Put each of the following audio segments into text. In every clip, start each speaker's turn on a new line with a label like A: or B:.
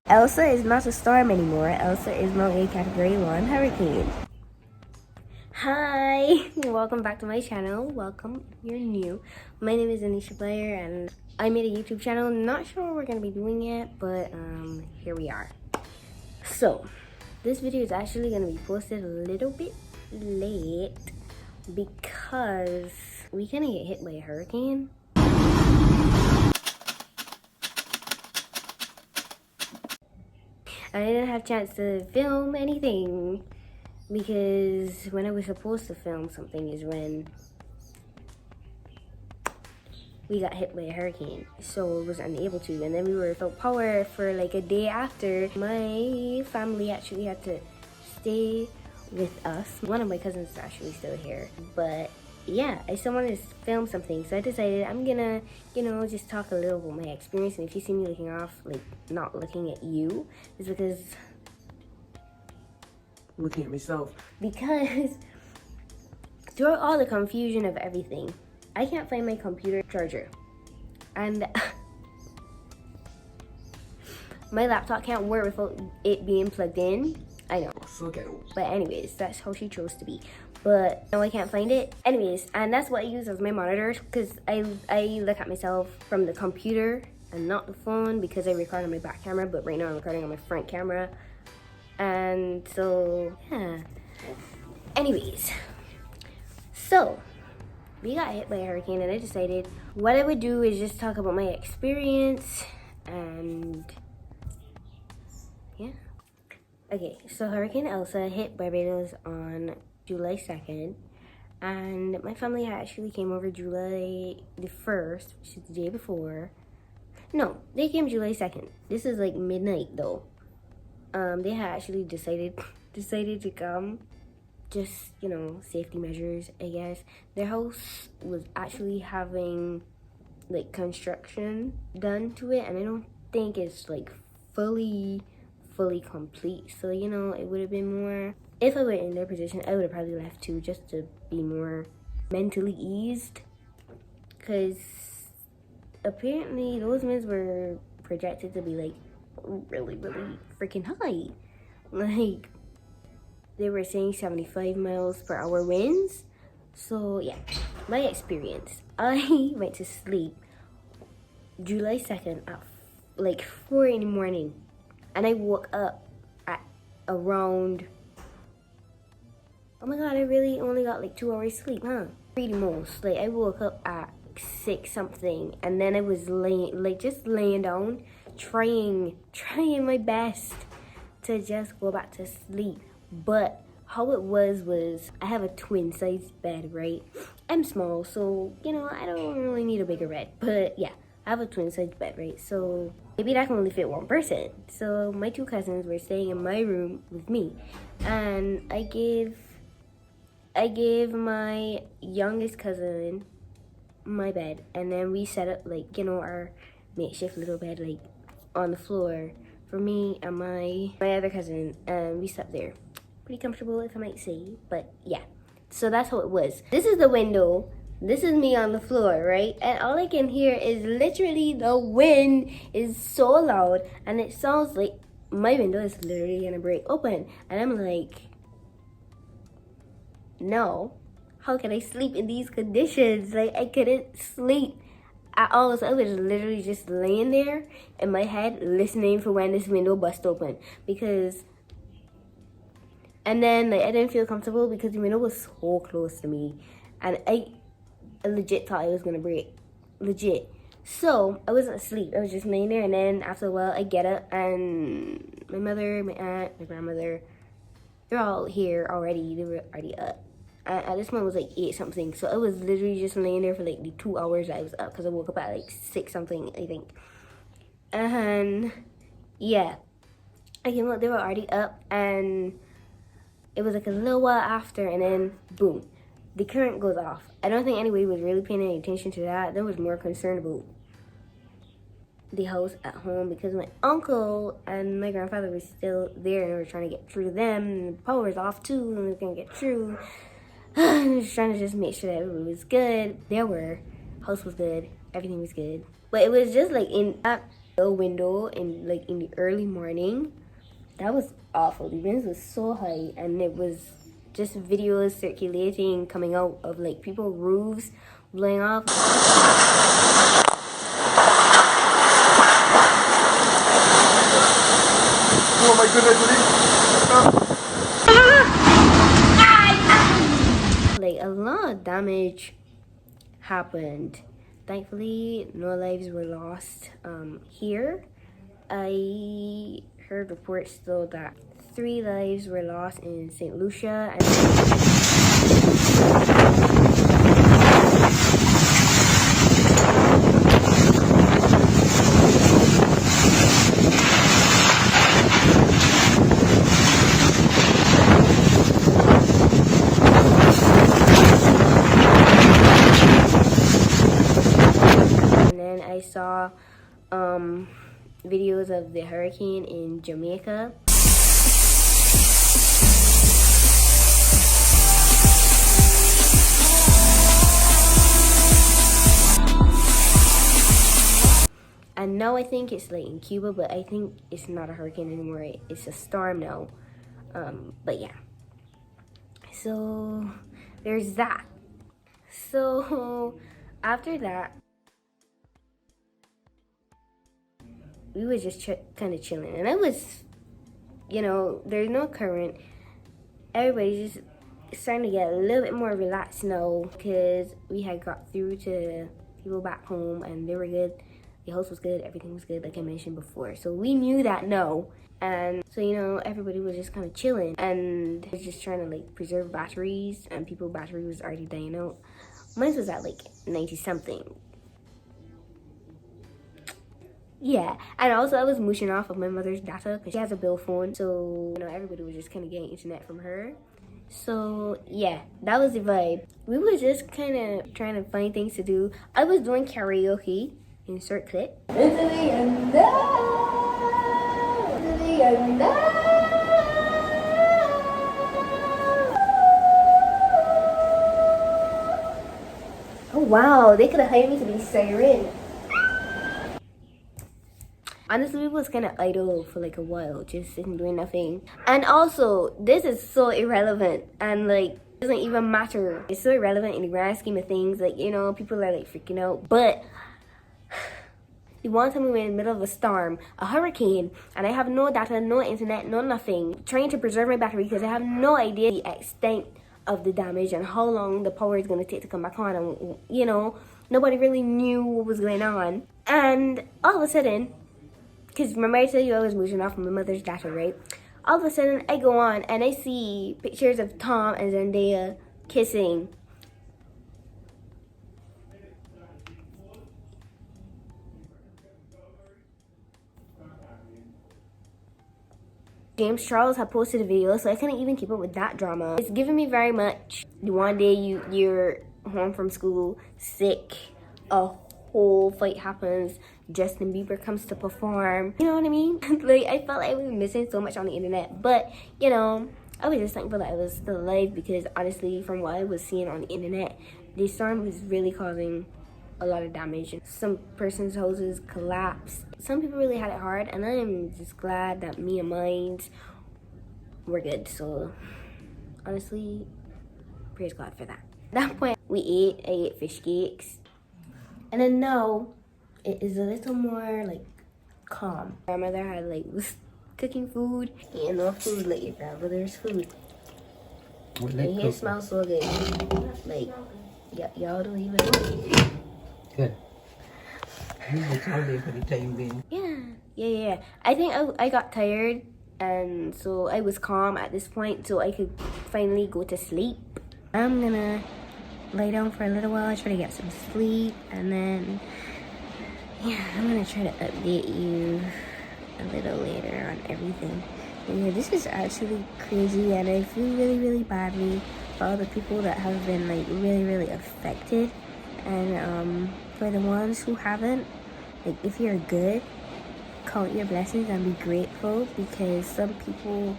A: Elsa is not a storm anymore. Elsa is now a Category 1 hurricane. Hi! Welcome back to my channel. Welcome if you're new. My name is Aneisha, byer, and I made a YouTube channel. Not sure what we're going to be doing yet, but here we are. So, this video is actually going to be posted a little bit late because we kind of get hit by a hurricane. I didn't have a chance to film anything because when I was supposed to film something is when we got hit by a hurricane, so I was unable to, and then we were without power for like a day after. My family actually had to stay with us. One of my cousins is actually still here, but yeah, I still wanted to film something, so I decided I'm gonna, just talk a little about my experience. And if you see me looking off, like not looking at you, it's because
B: looking at myself.
A: Because throughout all the confusion of everything, I can't find my computer charger, and my laptop can't work without it being plugged in. I know,
B: So ghetto.
A: but anyways, that's how she chose to be. But no, I can't find it. Anyways, and that's what I use as my monitor, because I look at myself from the computer and not the phone, because I record on my back camera, but right now I'm recording on my front camera. And so, yeah. Anyways, so we got hit by a hurricane, and I decided what I would do is just talk about my experience, and yeah. Okay, so Hurricane Elsa hit Barbados on July 2nd, and my family actually came over July the 1st, which is the day before. No, they came July 2nd. This is like midnight though. They had actually decided to come, just, safety measures, I guess. Their house was actually having like construction done to it, and I don't think it's like fully complete. So, it would have been more, if I were in their position, I would have probably left too, just to be more mentally eased, because apparently those winds were projected to be like really freaking high. Like, they were saying 75 miles per hour winds. So yeah, my experience, I went to sleep July 2nd at like 4 in the morning, and I woke up at around, oh my god, I really only got like 2 hours sleep, huh? 3 the most. Like, I woke up at 6 something, and then I was just laying down, trying my best to just go back to sleep. But how it was I have a twin size bed, right? I'm small, so I don't really need a bigger bed, but yeah, I have a twin size bed, right? So maybe that can only fit one person. So my 2 cousins were staying in my room with me, and I gave my youngest cousin my bed, and then we set up like our makeshift little bed like on the floor for me and my other cousin, and we slept there. Pretty comfortable, if I might say. But yeah, so that's how it was. This is the window. This is me on the floor, right? And all I can hear is literally the wind is so loud, and it sounds like my window is literally gonna break open. And I'm like, no, how can I sleep in these conditions? Like, I couldn't sleep at all. So I was literally just laying there in my head listening for when this window bust open, and then I didn't feel comfortable because the window was so close to me, and I legit thought it was gonna break, legit. So I wasn't asleep, I was just laying there, and then after a while I get up, and my mother, my aunt, my grandmother, they're all here already. They were already up. At this point it was like 8 something, so I was literally just laying there for like the 2 hours I was up, because I woke up at like 6 something, I think. And yeah, I came up, they were already up, and it was like a little while after, and then boom, the current goes off. I don't think anybody was really paying any attention to that. They was more concerned about the house at home because my uncle and my grandfather were still there and we were trying to get through to them, and the power was off too and we were gonna get through. I was trying to just make sure that everything was good. There were. House was good. Everything was good. But it was just like in that window in like in the early morning. That was awful. The winds was so high and it was just videos circulating coming out of like people roofs blowing off.
B: Oh my goodness,
A: Like a lot of damage happened. Thankfully, no lives were lost here. I heard reports though that 3 lives were lost in St. Lucia and I saw videos of the hurricane in Jamaica. And now I think it's like in Cuba, but I think it's not a hurricane anymore. It's a storm now. But yeah. So there's that. So after that, we was just kind of chilling, and I was, you know, there's no current. Everybody's just starting to get a little bit more relaxed now because we had got through to people back home and they were good. The house was good, everything was good, like I mentioned before. So we knew that no, and so you know everybody was just kind of chilling and was just trying to like preserve batteries, and people's battery was already dying out. Mine was at like 90 something. Yeah, and also I was mooshing off of my mother's data because she has a bill phone, so you know everybody was just kind of getting internet from her. So yeah, that was the vibe. We were just kind of trying to find things to do. I was doing karaoke. Insert clip. Into the end. Into the end. Oh wow, they could have hired me to be siren. Honestly, we was kind of idle for like a while, just sitting doing nothing. And also, this is so irrelevant and like it doesn't even matter. It's so irrelevant in the grand scheme of things. Like, you know, people are like freaking out. But the one time we were in the middle of a storm, a hurricane, and I have no data, no internet, no nothing. Trying to preserve my battery because I have no idea the extent of the damage and how long the power is going to take to come back on. And, you know, nobody really knew what was going on. And all of a sudden, because remember I told you I was moving off my mother's data, right? All of a sudden, I go on and I see pictures of Tom and Zendaya kissing. James Charles had posted a video, so I couldn't even keep up with that drama. It's giving me very much the one day you're home from school, sick, a whole fight happens, Justin Bieber comes to perform. You know what I mean? Like, I felt like I was missing so much on the internet. But, you know, I was just thankful that I was still alive because, honestly, from what I was seeing on the internet, the storm was really causing a lot of damage. Some person's houses collapsed. Some people really had it hard, and I am just glad that me and mine were good. So, honestly, praise God for that. At that point, I ate fish cakes. And then now, it is a little more, like, calm. My grandmother had, like, was cooking food. Eating no food, like, your grandmother's food. And it smells so good. Like, y'all don't even know.
B: Good. You were tired for the time being.
A: Yeah. I think I got tired, and so I was calm at this point, so I could finally go to sleep. I'm gonna lay down for a little while, try to get some sleep, and then I'm gonna try to update you a little later on everything. And yeah, this is actually crazy, and I feel really, really badly for all the people that have been like really, really affected, and for the ones who haven't, Like, if you're good, count your blessings and be grateful, because some people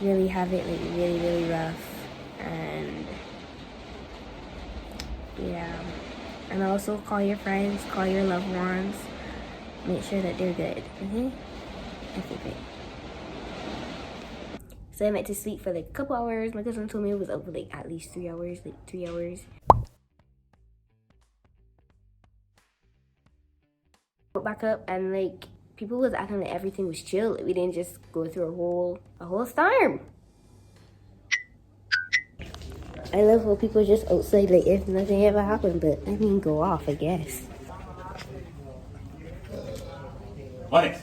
A: really have it like really, really rough. And yeah, and also call your friends, call your loved ones, make sure that they're good. Okay, great. So I went to sleep for like a couple hours. My cousin told me it was up for like at least 3 hours, like 3 hours. Woke back up and like people was acting like everything was chill. Like, we didn't just go through a whole storm. I love when people just outside like if nothing ever happened, but I mean go off, I guess.
B: What?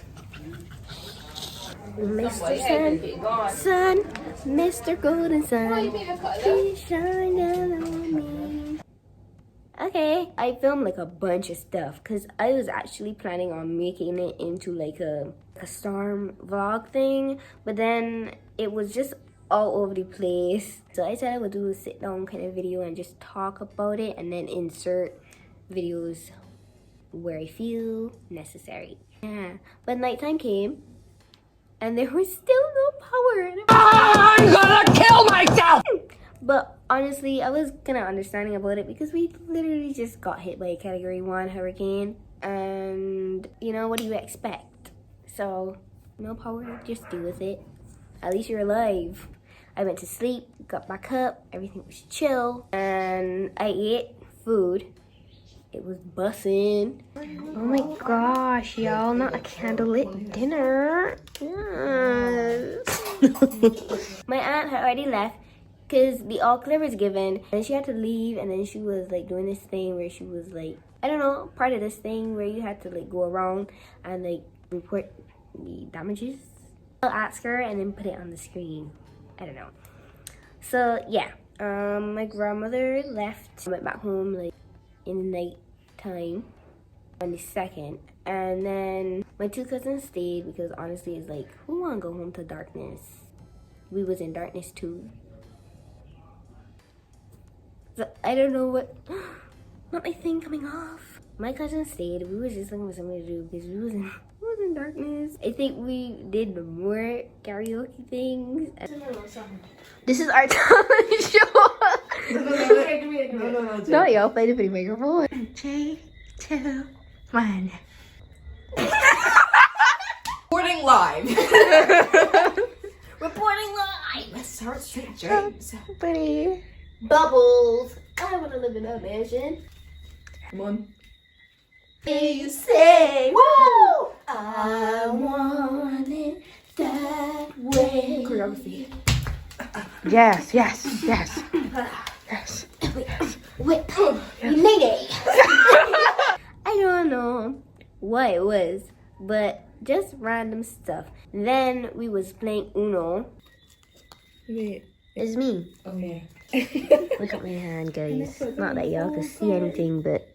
A: Mr. Sun, Mr. Golden Sun, please shine down on me. Okay, I filmed like a bunch of stuff because I was actually planning on making it into like a storm vlog thing, but then it was just all over the place. So I said I would do a sit down kind of video and just talk about it and then insert videos where I feel necessary. Yeah, but nighttime came and there was still no power.
B: I'm gonna kill myself!
A: But honestly, I was kind of understanding about it because we literally just got hit by a Category 1 hurricane. And, you know, what do you expect? So, no power, just deal with it. At least you're alive. I went to sleep, got back up, everything was chill. And I ate food. It was bussin'. Oh my gosh, y'all, not a candlelit dinner. Yes. My aunt had already left because the all clear was given, and she had to leave, and then she was like doing this thing where she was like, I don't know, part of this thing where you had to like go around and like report the damages. I'll ask her and then put it on the screen. I don't know. So yeah, my grandmother left. I went back home like in the night time on the 2nd, and then my 2 cousins stayed because honestly it's like, who wanna go home to darkness? We was in darkness too. So I don't know what, not my thing coming off. My cousin stayed. We was just looking for something to do because we was in darkness. I think we did more karaoke things. This is our talent show. No, y'all play the pretty microphone. 3, 2, 1.
C: Reporting live. Reporting live. Let's start straight, James.
A: Pretty.
C: Bubbles. I want to live in a mansion. Come on.
A: You say,
C: Woo!
A: I want it that way.
C: Choreography.
A: Yes. Wait, lady. I don't know what it was, but just random stuff. Then we was playing Uno.
C: Wait.
A: It's me.
C: Okay.
A: Look at my hand, guys. Not that y'all can see anything, but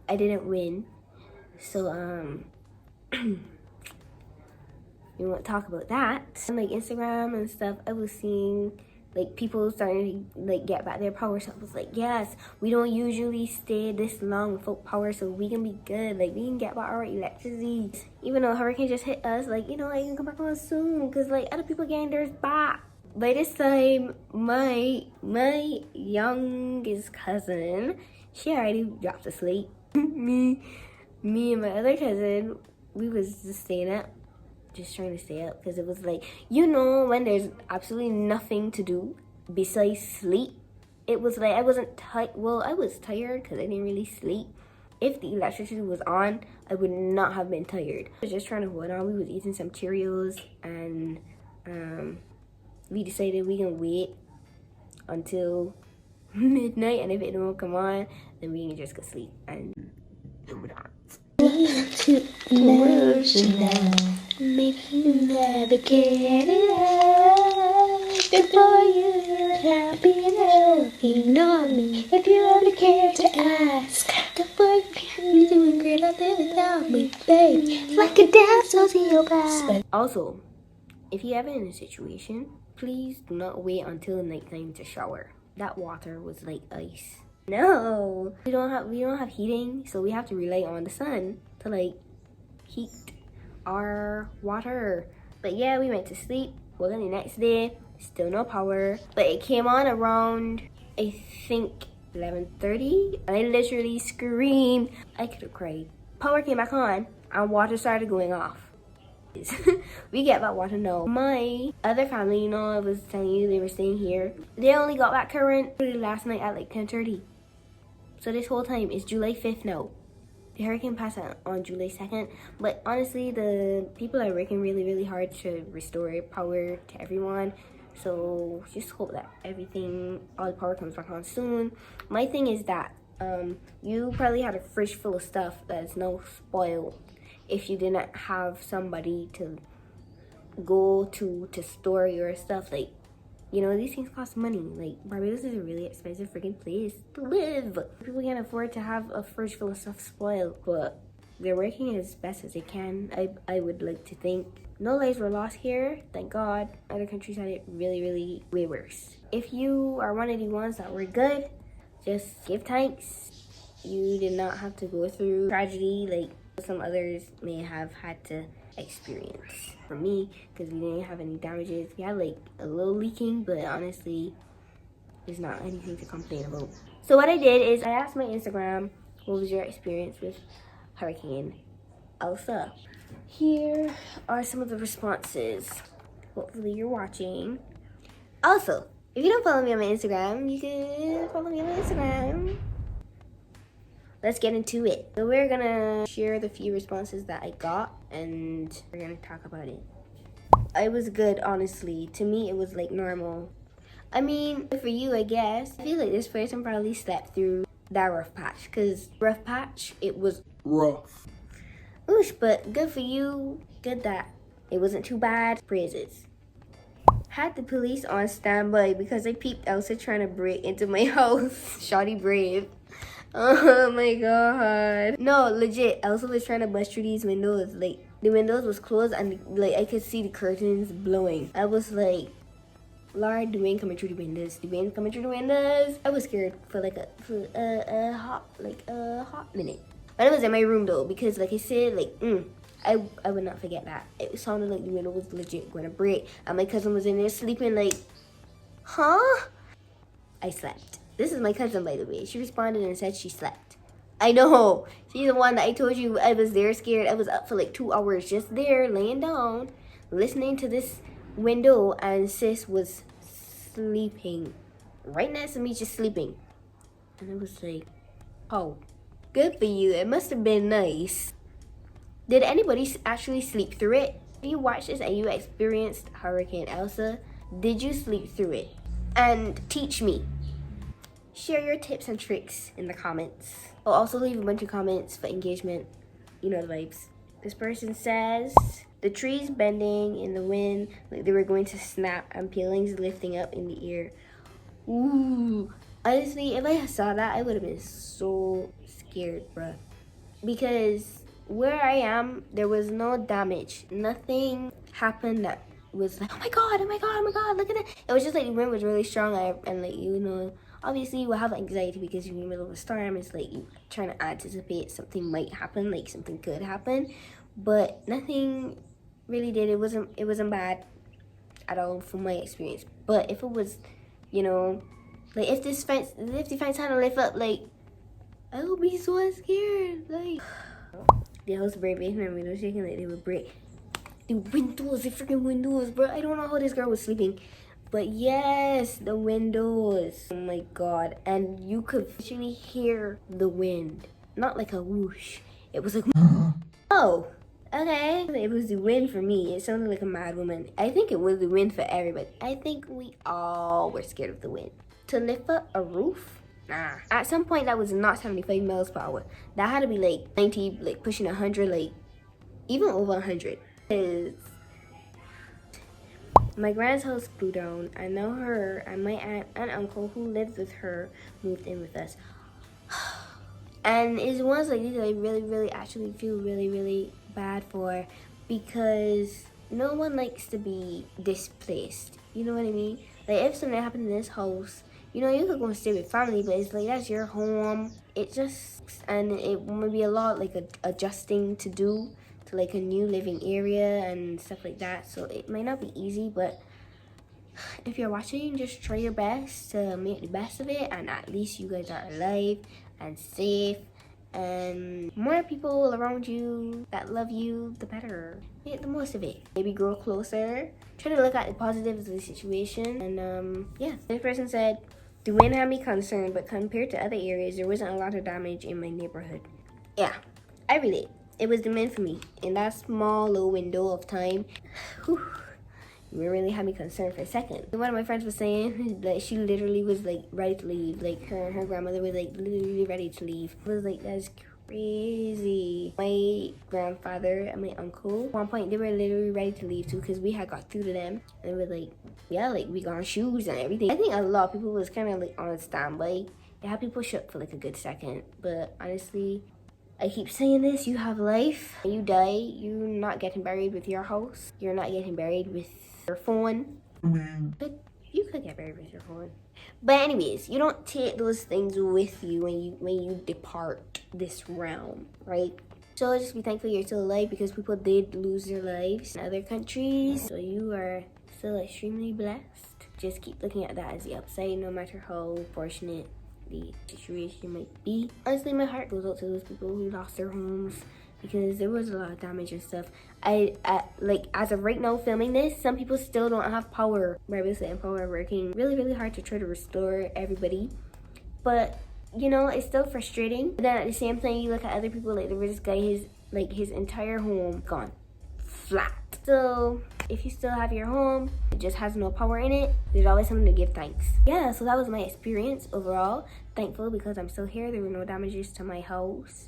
A: I didn't win. So we won't talk about that. On like Instagram and stuff, I was seeing like people starting to like get back their power. So I was like, yes, we don't usually stay this long without power, so we can be good. Like we can get back our electricity. Even though hurricane just hit us, like, you know, I can come back on soon because like other people getting theirs back. By this time, my youngest cousin, she already dropped to sleep. me and my other cousin, we was just staying up, just trying to stay up because it was like, you know, when there's absolutely nothing to do besides sleep. It was like I wasn't tired. Well, I was tired because I didn't really sleep. If the electricity was on, I would not have been tired. I was just trying to hold on. We was eating some Cheerios and we decided we can wait until midnight, and if it don't come on, then we can just go sleep. And too emotional, maybe you never get it out. Before you feel happy enough, ignore me if you ever care to ask. The work you're doing great out there without me, babe. Like a damn sociopath. Also, if you're ever in a situation, please do not wait until nighttime to shower. That water was like ice. No, we don't have heating, so we have to rely on the sun to like heat our water. But yeah, we went to sleep. Woke up the next day, still no power. But it came on around, I think, 11:30, and I literally screamed. I could have cried. Power came back on, and water started going off. We get back water now. My other family, you know, I was telling you they were staying here. They only got back current last night at like 10:30. So this whole time it's July 5th now. The hurricane passed on July 2nd, but honestly, the people are working really, really hard to restore power to everyone. So just hope that all the power comes back on soon. My thing is that you probably had a fridge full of stuff that's now spoiled if you didn't have somebody to go to store your stuff. Like, you know, these things cost money. Like, Barbados is a really expensive freaking place to live. People can't afford to have a fridge full of stuff spoiled, but they're working as best as they can. I would like to think. No lives were lost here, thank God. Other countries had it really, really way worse. If you are one of the ones that were good, just give thanks. You did not have to go through tragedy like some others may have had to experience. For me, because we didn't have any damages. We had like a little leaking, but honestly, there's not anything to complain about. So what I did is I asked my Instagram, what was your experience with Hurricane Elsa? Here are some of the responses. Hopefully you're watching. Also, if you don't follow me on my Instagram, you can follow me on my Instagram. Let's get into it. So we're gonna share the few responses that I got and we're gonna talk about it. It was good, honestly. To me, it was like normal. I mean, for you, I guess. I feel like this person probably slept through that rough patch, because rough patch, it was rough. Oosh, but good for you. Good that it wasn't too bad. Praises. Had the police on standby because I peeped Elsa trying to break into my house. Shoddy brave. Oh my god. No, legit, Elsa was trying to bust through these windows. Like, the windows was closed and like I could see the curtains blowing. I was like, Lord, the wind coming through the windows. The wind coming through the windows. I was scared for a hot minute. But it was in my room though, because like I said, like I would not forget that. It sounded like the window was legit going to break, and my cousin was in there sleeping like, huh? I slept. This is my cousin, by the way. She responded and said she slept. I know. She's the one that I told you I was there scared. I was up for like 2 hours just there, laying down, listening to this window, and sis was sleeping. Right next to me, just sleeping. And I was like, oh, good for you. It must have been nice. Did anybody actually sleep through it? If you watched this and you experienced Hurricane Elsa, did you sleep through it? And teach me. Share your tips and tricks in the comments. I'll also leave a bunch of comments for engagement. You know the vibes. This person says, the trees bending in the wind like they were going to snap and peelings lifting up in the air. Ooh. Honestly, if I saw that, I would have been so scared, bruh. Because where I am, there was no damage. Nothing happened that was like, oh my god, oh my god, oh my god, look at it. It was just like the wind was really strong and like, you know, obviously you will have anxiety because you're in the middle of a storm. It's like you trying to anticipate something might happen, like something could happen. But nothing really did. It wasn't bad at all from my experience. But if it was, you know, like if the fence had to lift up, like I would be so scared. Like the house breaking and windows shaking like they would break. The windows, the freaking windows, bro. I don't know how this girl was sleeping. But yes, the windows. Oh my god. And you could actually hear the wind. Not like a whoosh. It was like, oh, okay. It was the wind for me. It sounded like a mad woman. I think it was the wind for everybody. I think we all were scared of the wind. To lift up a roof? Nah. At some point, that was not 75 miles per hour. That had to be like 90, like pushing 100, like even over 100. My grand's house blew down. I know her and my aunt and uncle who lived with her moved in with us. And it's ones like these that I really actually feel really bad for, because no one likes to be displaced. You know what I mean? Like if something happened in this house, You know, you could go and stay with family, but it's like, that's your home. It just, and it might be a lot like adjusting to do to like a new living area and stuff like that. So it might not be easy, but if you're watching, just try your best to make the best of it, and at least you guys are alive and safe, and more people around you that love you, the better. Make the most of it. Maybe grow closer. Try to look at the positives of the situation. And yeah, this person said, the wind had me concerned, but compared to other areas, there wasn't a lot of damage in my neighborhood. Yeah, I relate. It was the wind for me. In that small little window of time, whew, it really had me concerned for a second. One of my friends was saying that she literally was like ready to leave. Like her and her grandmother was like literally ready to leave. I was like, that's crazy. My grandfather and my uncle, at one point they were literally ready to leave too, because we had got through to them. And we were like, yeah, like we got on shoes and everything. I think a lot of people was kind of like on standby. They had people shook for like a good second. But honestly, I keep saying this, you have life. When you die, you're not getting buried with your house. You're not getting buried with your phone. But you could get buried with your phone. But anyways, you don't take those things with you when you depart this realm, right? So just be thankful you're still alive, because people did lose their lives in other countries. So you are still extremely blessed. Just keep looking at that as the upside, no matter how fortunate the situation might be. Honestly, my heart goes out to those people who lost their homes, because there was a lot of damage and stuff. I like, as of right now filming this, some people still don't have power. Barbados and Power are working really hard to try to restore everybody, but you know, it's still frustrating. But then at the same time, you look at other people, like there was this guy, his entire home gone flat. So if you still have your home, it just has no power in it, there's always something to give thanks. Yeah, so that was my experience overall. Thankful because I'm still here. There were no damages to my house.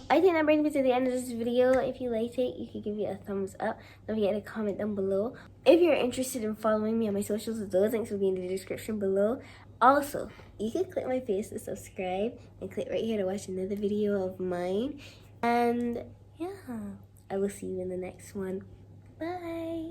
A: I think that brings me to the end of this video. If you liked it, you can give me a thumbs up. Don't forget to comment down below. If you're interested in following me on my socials, those links will be in the description below. Also, you can click my face to subscribe, and click right here to watch another video of mine. And yeah, I will see you in the next one. Bye.